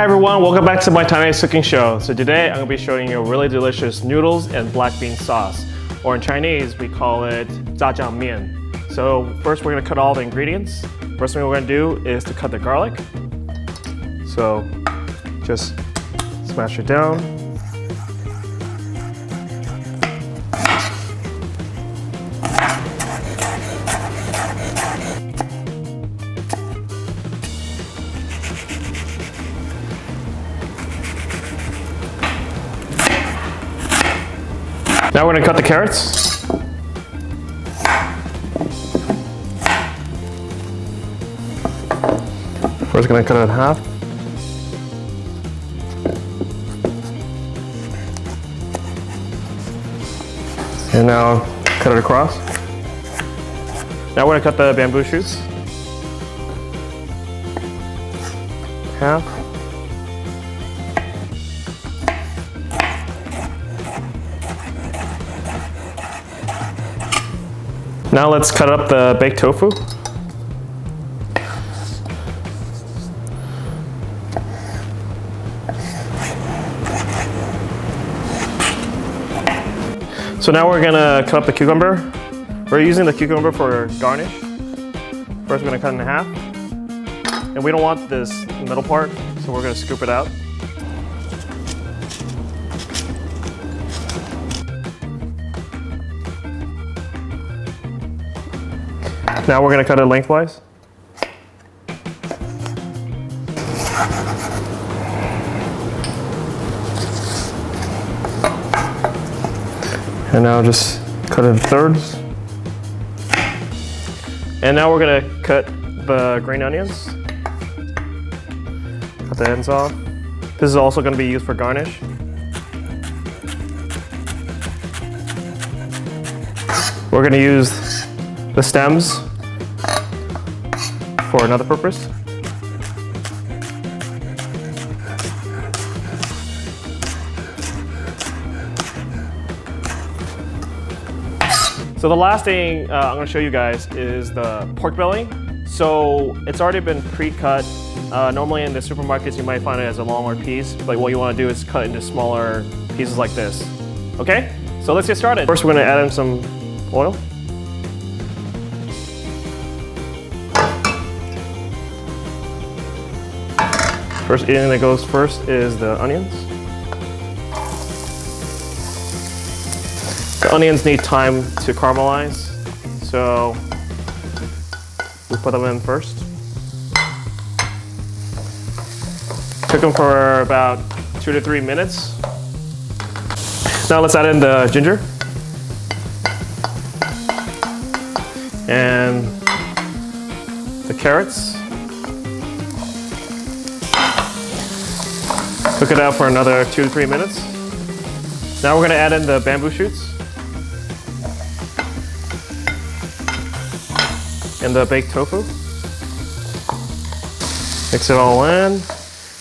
Hi everyone, welcome back to my Chinese cooking show. So today I'm going to be showing you a really delicious noodles and black bean sauce. Or in Chinese, we call it mian. So first we're going to cut all the ingredients. First thing we're going to do is to cut the garlic. So just smash it down. Now we're going to cut the carrots. First going to cut it in half. And now cut it across. Now we're going to cut the bamboo shoots. Half. Now let's cut up the baked tofu. So now we're gonna cut up the cucumber. We're using the cucumber for garnish. First we're gonna cut it in half. And we don't want this middle part, so we're gonna scoop it out. Now we're going to cut it lengthwise. And now just cut it in thirds. And now we're going to cut the green onions. Cut the ends off. This is also going to be used for garnish. We're going to use the stems for another purpose. So the last thing I'm going to show you guys is the pork belly. So it's already been pre-cut. Normally in the supermarkets you might find it as a longer piece, but what you want to do is cut into smaller pieces like this. Okay, so let's get started. First we're going to add in some oil. First thing that goes first is the onions. The onions need time to caramelize, so we put them in first. Cook them for about 2 to 3 minutes. Now let's add in the ginger and the carrots. Cook it out for another 2 to 3 minutes. Now we're going to add in the bamboo shoots and the baked tofu. Mix it all in,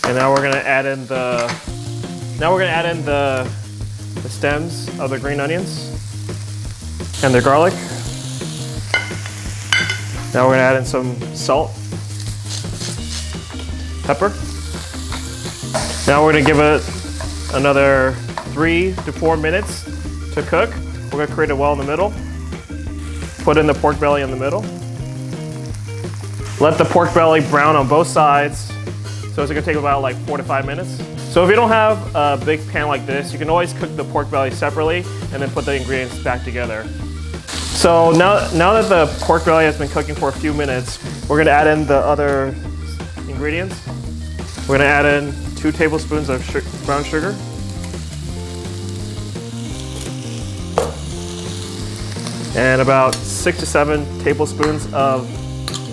and now we're going to add in the stems of the green onions and the garlic. Now we're going to add in some salt, pepper. Now we're going to give it another 3 to 4 minutes to cook. We're going to create a well in the middle. Put in the pork belly in the middle. Let the pork belly brown on both sides. So it's going to take about like 4 to 5 minutes. So if you don't have a big pan like this, you can always cook the pork belly separately and then put the ingredients back together. So now that the pork belly has been cooking for a few minutes, we're going to add in the other ingredients. We're going to add in 2 tablespoons of brown sugar. And about 6 to 7 tablespoons of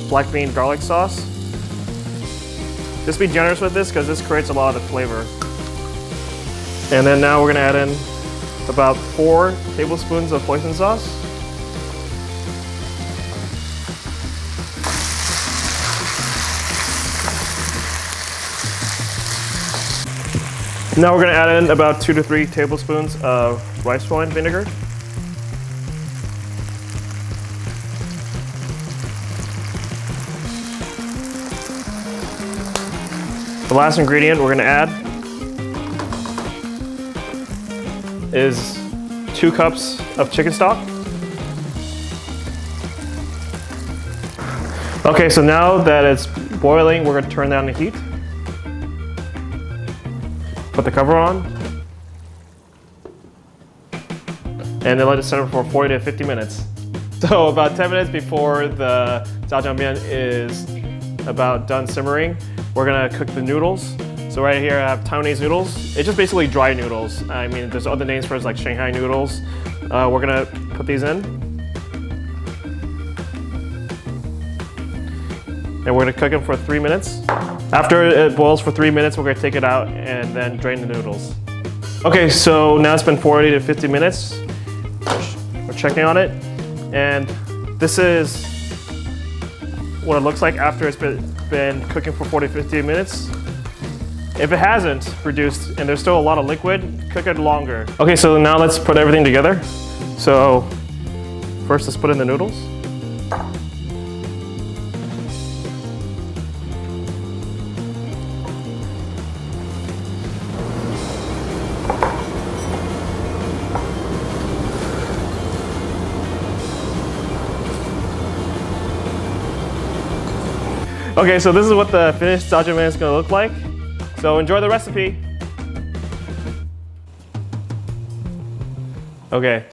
black bean garlic sauce. Just be generous with this because this creates a lot of the flavor. And then now we're going to add in about 4 tablespoons of hoisin sauce. Now we're going to add in about 2 to 3 tablespoons of rice wine vinegar. The last ingredient we're gonna add is 2 cups of chicken stock. Okay, so now that it's boiling, we're gonna turn down the heat. Put the cover on. And then let it simmer for 40 to 50 minutes. So about 10 minutes before the jjajangmyeon is about done simmering, we're gonna cook the noodles. So right here I have Taiwanese noodles. It's just basically dry noodles. I mean, there's other names for it like Shanghai noodles. We're gonna put these in. And we're gonna cook them for 3 minutes. After it boils for 3 minutes, we're gonna take it out and then drain the noodles. Okay, so now it's been 40 to 50 minutes. We're checking on it. And this is what it looks like after it's been cooking for 40 to 50 minutes. If it hasn't reduced and there's still a lot of liquid, cook it longer. Okay, so now let's put everything together. So first let's put in the noodles. Okay, so this is what the finished jjajangmyeon is gonna look like. So enjoy the recipe. Okay.